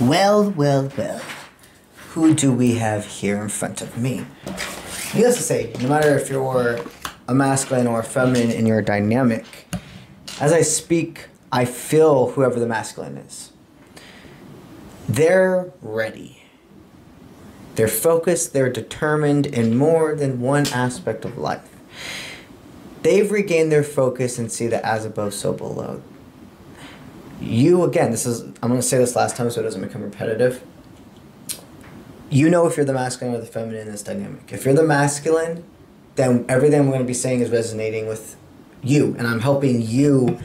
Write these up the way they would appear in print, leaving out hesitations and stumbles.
Well, well, well. Who do we have here in front of me? Needless to say, no matter if you're a masculine or a feminine in your dynamic, as I speak, I feel whoever the masculine is. They're ready. They're focused, they're determined in more than one aspect of life. They've regained their focus and see that as above, so below. You, again, I'm going to say this last time so it doesn't become repetitive. You know if you're the masculine or the feminine in this dynamic. If you're the masculine, then everything I'm going to be saying is resonating with you. And I'm helping you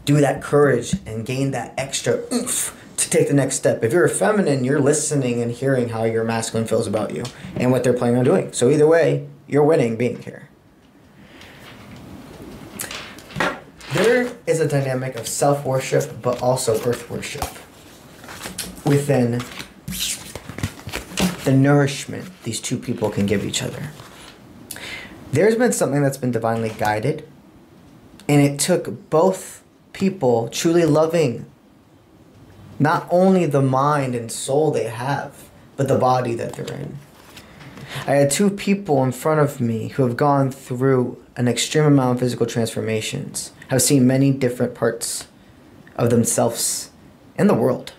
do that courage and gain that extra oomph to take the next step. If you're a feminine, you're listening and hearing how your masculine feels about you and what they're planning on doing. So either way, you're winning being here. There is a dynamic of self-worship, but also earth worship within the nourishment these two people can give each other. There's been something that's been divinely guided, and it took both people truly loving not only the mind and soul they have, but the body that they're in. I had two people in front of me who have gone through an extreme amount of physical transformations, have seen many different parts of themselves and the world.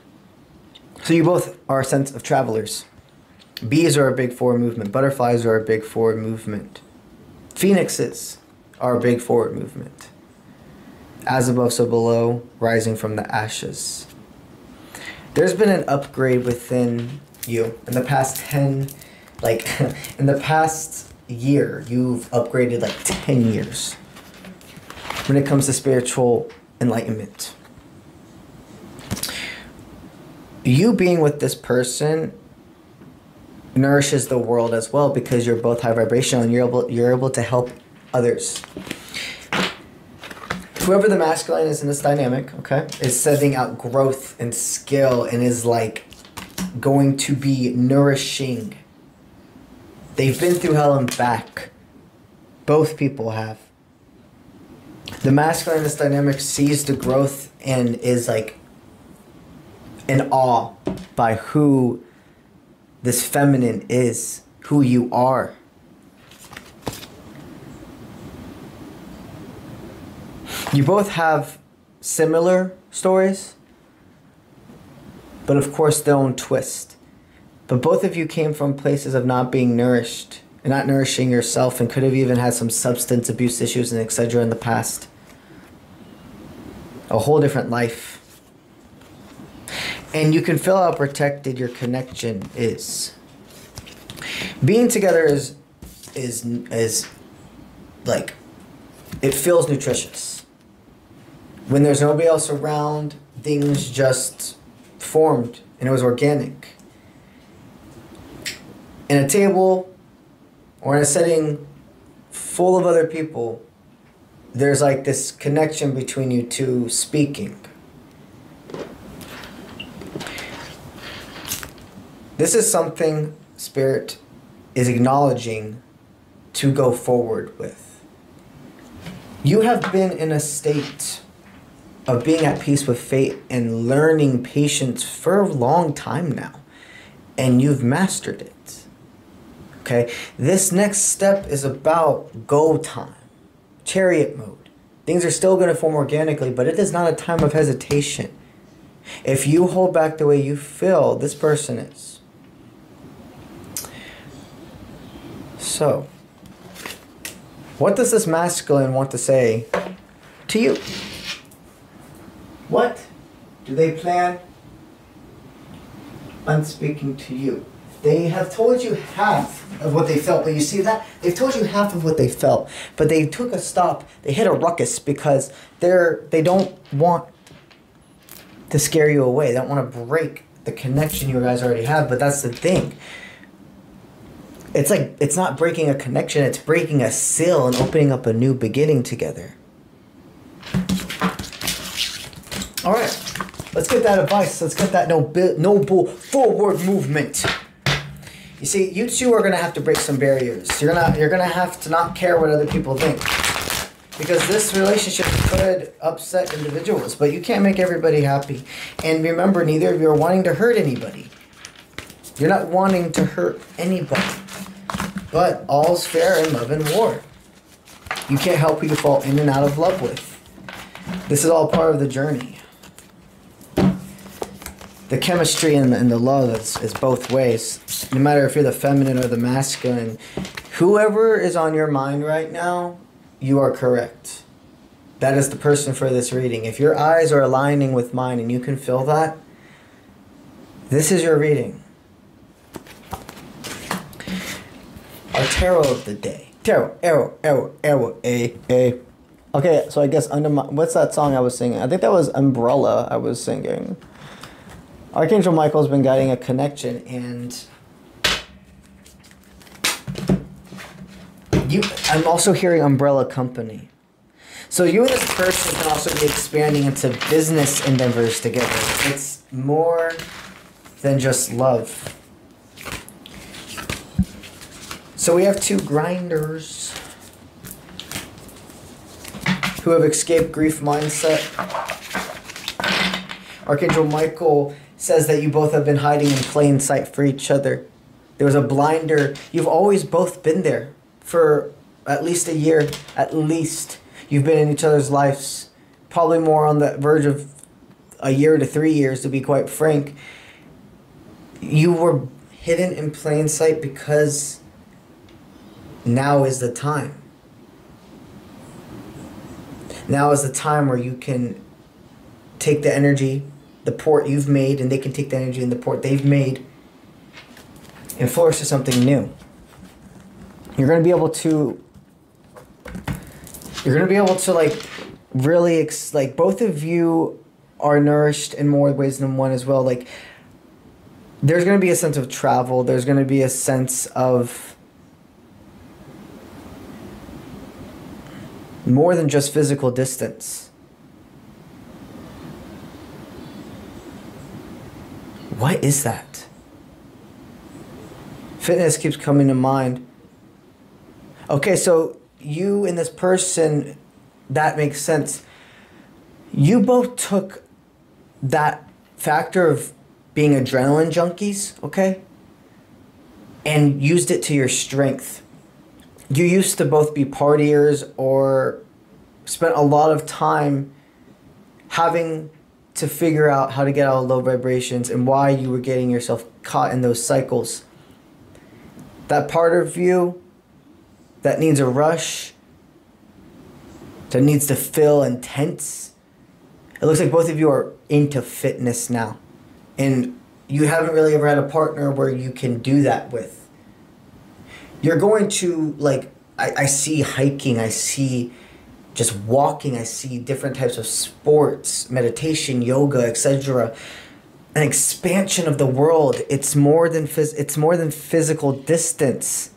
So you both are a sense of travelers. Bees are a big forward movement. Butterflies are a big forward movement. Phoenixes are a big forward movement. As above, so below, rising from the ashes. There's been an upgrade within you in the past in the past year, you've upgraded like 10 years when it comes to spiritual enlightenment. You being with this person nourishes the world as well because you're both high vibrational and you're able to help others. Whoever the masculine is in this dynamic, okay, is setting out growth and skill and is like going to be nourishing. They've been through hell and back. Both people have. The masculine in this dynamic sees the growth and is like in awe by who this feminine is, who you are. You both have similar stories, but of course their own twist. But both of you came from places of not being nourished and not nourishing yourself and could have even had some substance abuse issues and etc. in the past. A whole different life. And you can feel how protected your connection is. Being together is like, it feels nutritious. When there's nobody else around, things just formed and it was organic. In a table or in a setting full of other people, there's like this connection between you two speaking. This is something Spirit is acknowledging to go forward with. You have been in a state of being at peace with fate and learning patience for a long time now, and you've mastered it. Okay, this next step is about go time, chariot mode. Things are still going to form organically, but it is not a time of hesitation. If you hold back the way you feel, this person is. So, what does this masculine want to say to you? What do they plan on speaking to you? They have told you half of what they felt, but you see that? They've told you half of what they felt, but they took a stop, they hit a ruckus because they don't want to scare you away. They don't want to break the connection you guys already have, but that's the thing. It's like, it's not breaking a connection, it's breaking a seal and opening up a new beginning together. All right, let's get that advice. Let's get that noble forward movement. You see, you two are gonna have to break some barriers. You're gonna have to not care what other people think, because this relationship is could upset individuals, but you can't make everybody happy. And remember, neither of you are wanting to hurt anybody. You're not wanting to hurt anybody. But all's fair in love and war. You can't help who you fall in and out of love with. This is all part of the journey. The chemistry and the love is both ways. No matter if you're the feminine or the masculine, whoever is on your mind right now, you are correct. That is the person for this reading. If your eyes are aligning with mine and you can feel that, this is your reading. Our tarot of the day. Tarot, arrow, A. Okay, so I guess under my... What's that song I was singing? I think that was Umbrella I was singing. Archangel Michael's been guiding a connection, and I'm also hearing umbrella company. So you and this person can also be expanding into business endeavors together. It's more than just love. So we have two grinders who have escaped grief mindset. Archangel Michael says that you both have been hiding in plain sight for each other. There was a blinder. You've always both been there for at least a year. At least you've been in each other's lives. Probably more on the verge of a year to 3 years, to be quite frank. You were hidden in plain sight because now is the time. Now is the time where you can take the energy, the port you've made, and they can take the energy and the port they've made and flourish to something new. You're going to be able to like really like both of you are nourished in more ways than one as well. Like there's going to be a sense of travel, there's going to be a sense of more than just physical distance. What is that? Fitness keeps coming to mind. Okay, so you and this person, that makes sense. You both took that factor of being adrenaline junkies, okay, and used it to your strength. You used to both be partiers or spent a lot of time having to figure out how to get out of low vibrations and why you were getting yourself caught in those cycles. That part of you that needs a rush, that needs to feel intense, it looks like both of you are into fitness now. And you haven't really ever had a partner where you can do that with. You're going to, like, I see hiking, I see just walking, I see different types of sports, meditation, yoga, etc. An expansion of the world. It's more than physical distance.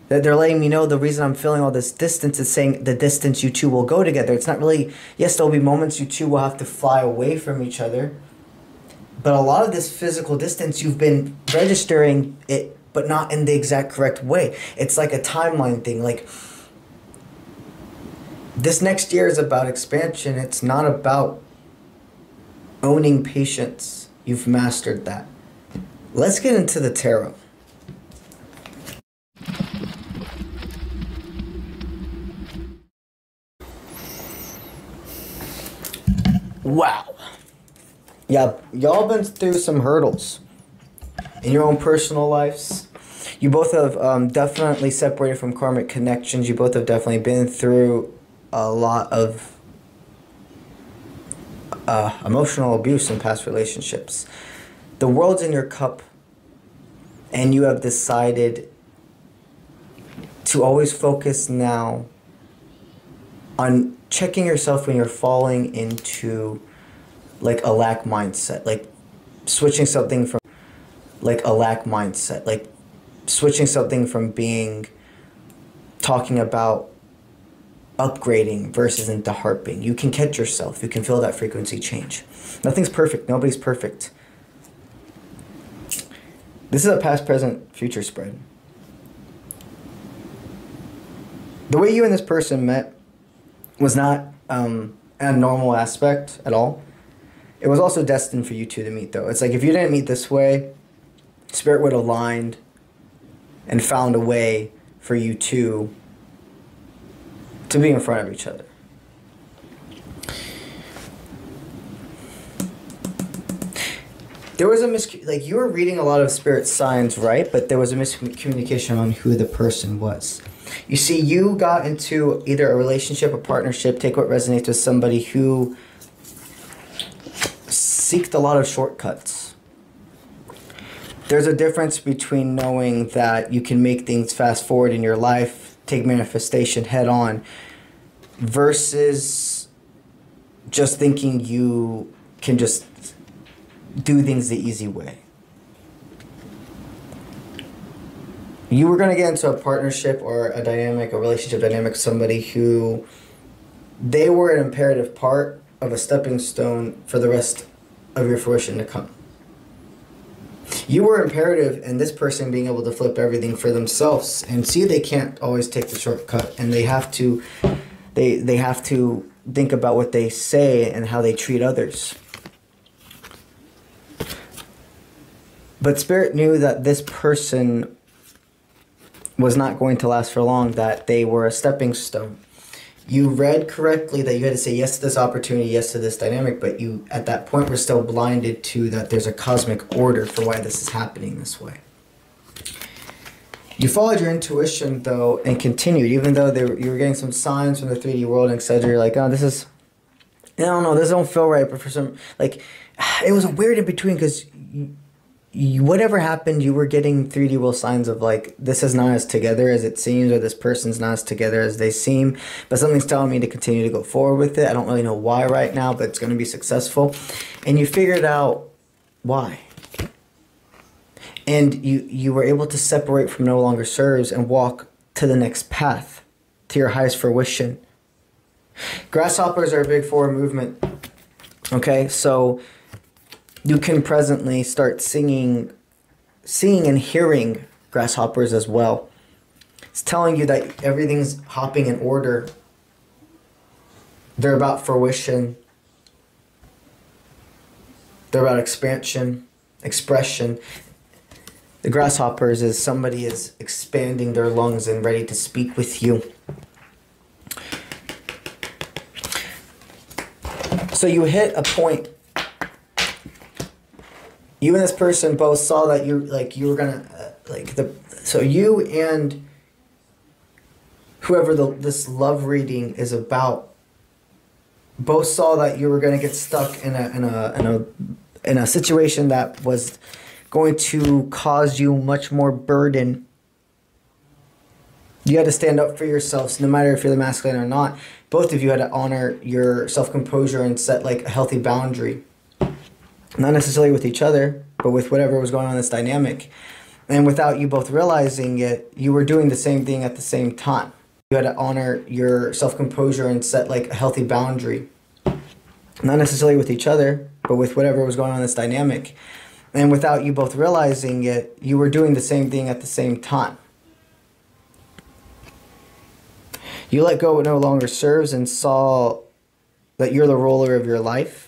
That they're letting me know the reason I'm feeling all this distance is saying the distance you two will go together. It's not really, yes, there'll be moments you two will have to fly away from each other. But a lot of this physical distance, you've been registering it, but not in the exact correct way. It's like a timeline thing. Like, this next year is about expansion. It's not about owning patience. You've mastered that. Let's get into the tarot. Wow. Yeah, y'all been through some hurdles in your own personal lives. You both have definitely separated from karmic connections. You both have definitely been through a lot of emotional abuse in past relationships. The world's in your cup, and you have decided to always focus now on checking yourself when you're falling into like a lack mindset, like switching something from being talking about upgrading versus into harping. You can catch yourself. You can feel that frequency change. Nothing's perfect. Nobody's perfect. This is a past, present, future spread. The way you and this person met was not a normal aspect at all. It was also destined for you two to meet, though. It's like if you didn't meet this way, Spirit would have aligned and found a way for you two to be in front of each other. There was like you were reading a lot of Spirit signs, right? But there was a miscommunication on who the person was. You see, you got into either a relationship, a partnership, take what resonates with somebody who seeked a lot of shortcuts. There's a difference between knowing that you can make things fast forward in your life, take manifestation head on, versus just thinking you can just do things the easy way. You were going to get into a partnership or a dynamic, a relationship dynamic, somebody who they were an imperative part of a stepping stone for the rest of your fruition to come. You were imperative in this person being able to flip everything for themselves and see they can't always take the shortcut, and they have to they have to think about what they say and how they treat others. But Spirit knew that this person was not going to last for long, that they were a stepping stone. You read correctly that you had to say yes to this opportunity, yes to this dynamic, but you, at that point, were still blinded to that there's a cosmic order for why this is happening this way. You followed your intuition, though, and continued, even though you were getting some signs from the 3D world, etc. You're like, oh, this is, I don't know, this don't feel right, but for some, like, it was weird in between, because whatever happened, you were getting 3D world signs of like, this is not as together as it seems, or this person's not as together as they seem, but something's telling me to continue to go forward with it. I don't really know why right now, but it's going to be successful. And you figured out why. And you were able to separate from no longer serves and walk to the next path, to your highest fruition. Grasshoppers are a big forward movement. Okay, so you can presently start seeing and hearing grasshoppers as well. It's telling you that everything's hopping in order. They're about fruition. They're about expansion, expression. The grasshoppers is somebody is expanding their lungs and ready to speak with you. So you hit a point. You and this person both saw that you were gonna so you and whoever this love reading is about both saw that you were gonna get stuck in a situation that was going to cause you much more burden. You had to stand up for yourselves, no matter if you're the masculine or not. Both of you had to honor your self-composure and set like a healthy boundary. Not necessarily with each other, but with whatever was going on in this dynamic. And without you both realizing it, you were doing the same thing at the same time. You had to honor your self-composure and set like a healthy boundary. Not necessarily with each other, but with whatever was going on in this dynamic. And without you both realizing it, you were doing the same thing at the same time. You let go what no longer serves and saw that you're the ruler of your life.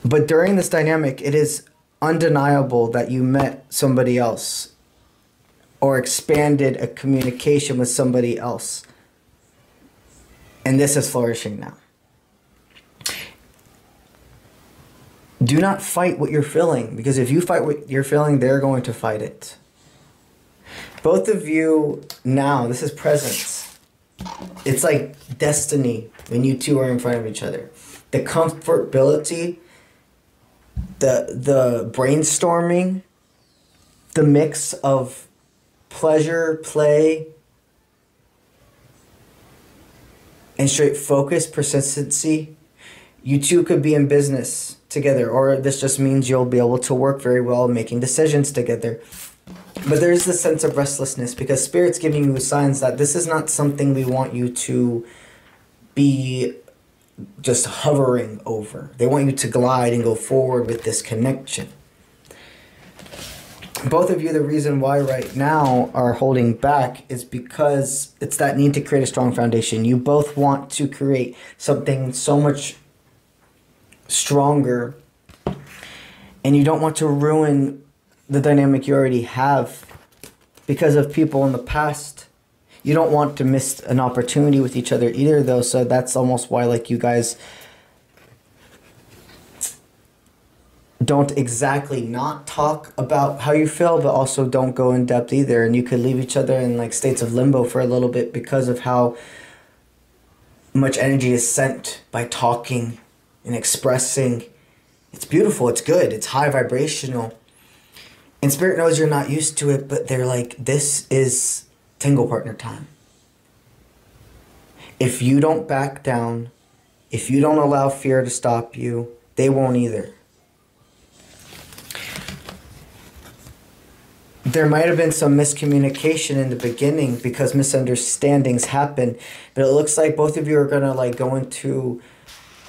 But during this dynamic, it is undeniable that you met somebody else or expanded a communication with somebody else. And this is flourishing now. Do not fight what you're feeling, because if you fight what you're feeling, they're going to fight it. Both of you now, this is presence. It's like destiny when you two are in front of each other. The comfortability, the brainstorming, the mix of pleasure, play, and straight focus, persistency. You two could be in business together, or this just means you'll be able to work very well making decisions together. But there's this sense of restlessness because Spirit's giving you signs that this is not something we want you to be just hovering over. They want you to glide and go forward with this connection. both of you, the reason why right now are holding back is because it's that need to create a strong foundation. You both want to create something so much stronger, and you don't want to ruin the dynamic you already have because of people in the past. You don't want to miss an opportunity with each other either, though, so that's almost why, like, you guys don't exactly not talk about how you feel, but also don't go in depth either. And you could leave each other in like states of limbo for a little bit because of how much energy is sent by talking and expressing. It's beautiful, it's good, it's high vibrational. And Spirit knows you're not used to it, but they're like, this is Tango partner time. If you don't back down, if you don't allow fear to stop you, they won't either. There might have been some miscommunication in the beginning because misunderstandings happen, but it looks like both of you are going to like go into,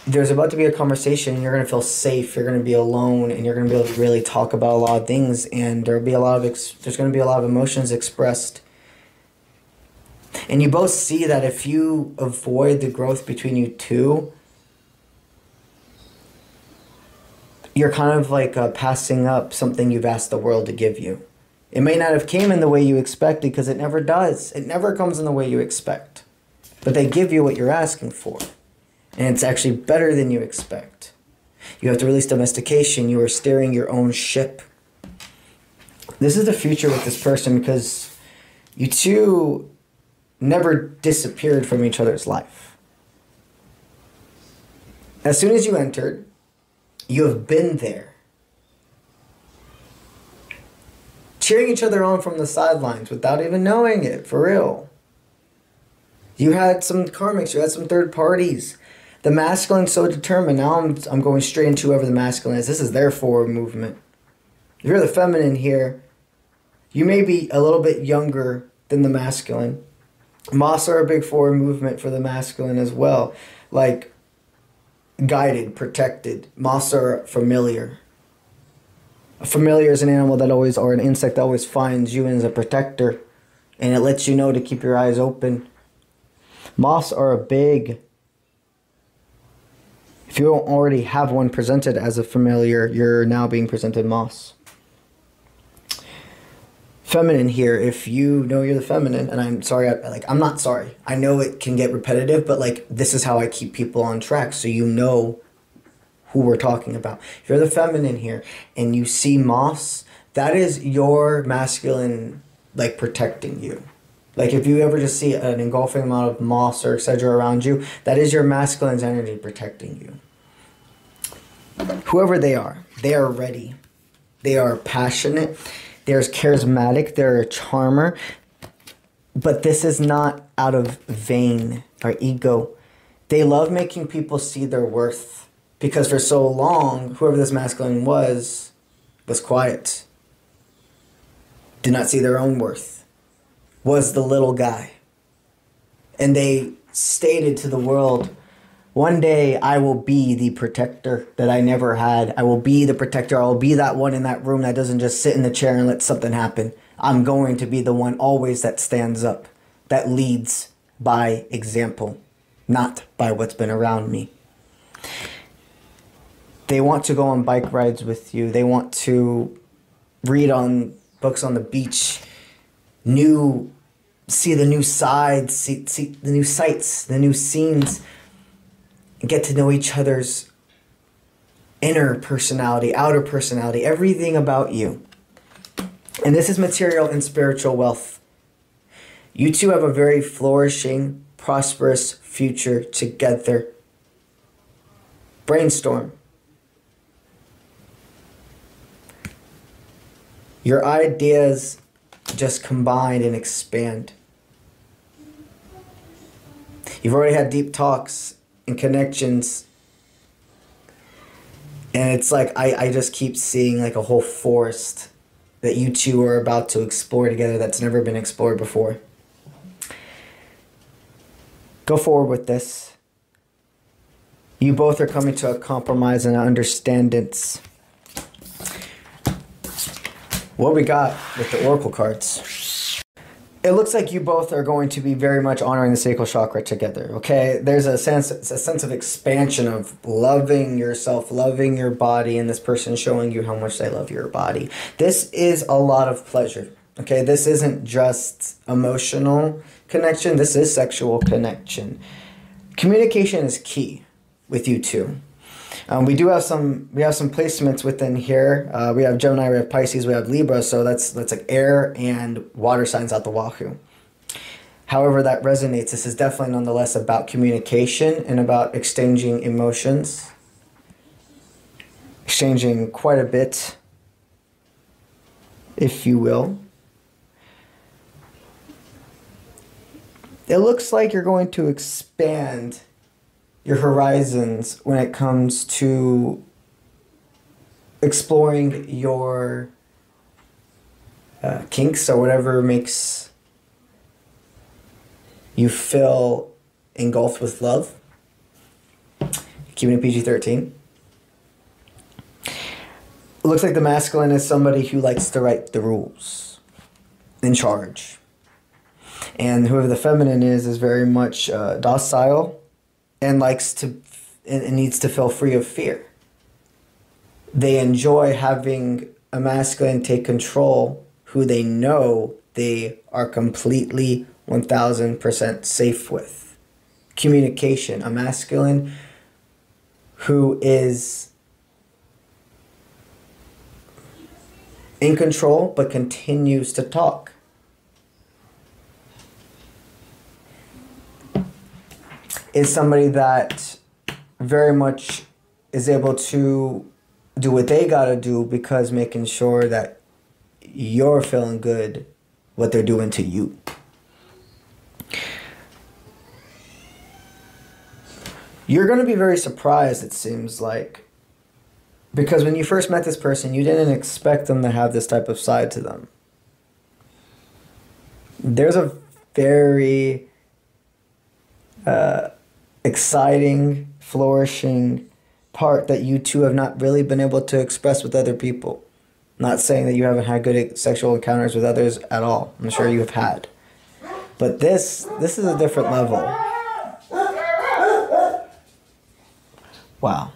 there's about to be a conversation and you're going to feel safe, you're going to be alone, and you're going to be able to really talk about a lot of things, and there's going to be a lot of emotions expressed. And you both see that if you avoid the growth between you two, you're kind of like passing up something you've asked the world to give you. It may not have came in the way you expected, because it never does. It never comes in the way you expect. But they give you what you're asking for. And it's actually better than you expect. You have to release domestication. You are steering your own ship. This is the future with this person, because you two never disappeared from each other's life. As soon as you entered, you have been there, cheering each other on from the sidelines without even knowing it, for real. You had some karmics, you had some third parties. The masculine's so determined. Now I'm going straight into whoever the masculine is. This is their forward movement. If you're the feminine here, you may be a little bit younger than the masculine. Moss are a big forward movement for the masculine as well. Like, guided, protected. Moss are familiar. A familiar is an animal that always, or an insect that always finds you as a protector, and it lets you know to keep your eyes open. Moths are a big, if you don't already have one presented as a familiar, you're now being presented moths. Feminine here, if you know you're the feminine, and I'm sorry, I'm not sorry. I know it can get repetitive, but like, this is how I keep people on track, so you know who we're talking about. If you're the feminine here and you see moss, that is your masculine, like, protecting you. Like, if you ever just see an engulfing amount of moss or etc. around you, that is your masculine's energy protecting you. Whoever they are ready. They are passionate. They're charismatic. They're a charmer. But this is not out of vain or ego. They love making people see their worth. Because for so long, whoever this masculine was quiet. Did not see their own worth. Was the little guy. And they stated to the world, one day I will be the protector that I never had. I will be the protector. I will be that one in that room that doesn't just sit in the chair and let something happen. I'm going to be the one always that stands up. That leads by example. Not by what's been around me. They want to go on bike rides with you. They want to read on books on the beach. See the new sides, see the new sights, the new scenes. Get to know each other's inner personality, outer personality, everything about you. And this is material and spiritual wealth. You two have a very flourishing, prosperous future together. Brainstorm. Your ideas just combine and expand. You've already had deep talks and connections. And it's like, I just keep seeing like a whole forest that you two are about to explore together that's never been explored before. Go forward with this. You both are coming to a compromise and understandings. What we got with the oracle cards? It looks like you both are going to be very much honoring the sacral chakra together, okay? There's a sense of expansion of loving yourself, loving your body, and this person showing you how much they love your body. This is a lot of pleasure, okay? This isn't just emotional connection. This is sexual connection. Communication is key with you two. We have some placements within here. We have Gemini, we have Pisces, we have Libra, so that's like air and water signs out the wahoo. However that resonates, this is definitely nonetheless about communication and about exchanging emotions. Exchanging quite a bit, if you will. It looks like you're going to expand your horizons when it comes to exploring your kinks or whatever makes you feel engulfed with love. Keeping it PG-13. It looks like the masculine is somebody who likes to write the rules, in charge. And whoever the feminine is very much docile and likes to and needs to feel free of fear. They enjoy having a masculine take control who they know they are completely 1000% safe with. Communication, a masculine who is in control but continues to talk. Is somebody that very much is able to do what they gotta do because making sure that you're feeling good what they're doing to you. You're gonna be very surprised, it seems like, because when you first met this person, you didn't expect them to have this type of side to them. There's a very exciting, flourishing part that you two have not really been able to express with other people. Not saying that you haven't had good sexual encounters with others at all. I'm sure you have had. But this is a different level. Wow.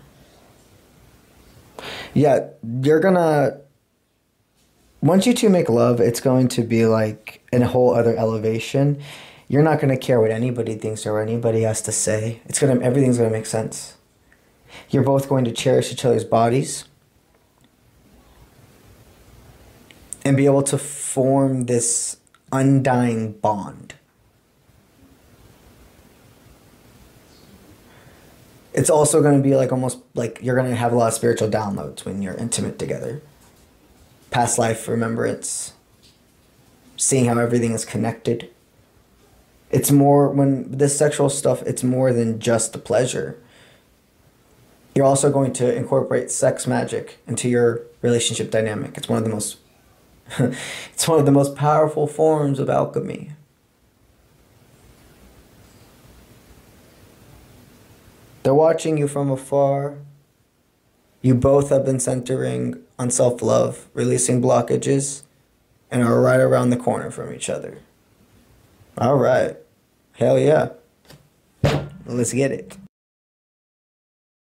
Yeah, you're gonna... Once you two make love, it's going to be like in a whole other elevation. You're not going to care what anybody thinks or anybody has to say. Everything's going to make sense. You're both going to cherish each other's bodies and be able to form this undying bond. It's also going to be like almost like you're going to have a lot of spiritual downloads when you're intimate together. Past life remembrance. Seeing how everything is connected. It's more, when this sexual stuff, it's more than just the pleasure. You're also going to incorporate sex magic into your relationship dynamic. It's one of the most, it's one of the most powerful forms of alchemy. They're watching you from afar. You both have been centering on self-love, releasing blockages, and are right around the corner from each other. All right. Hell yeah. Let's get it.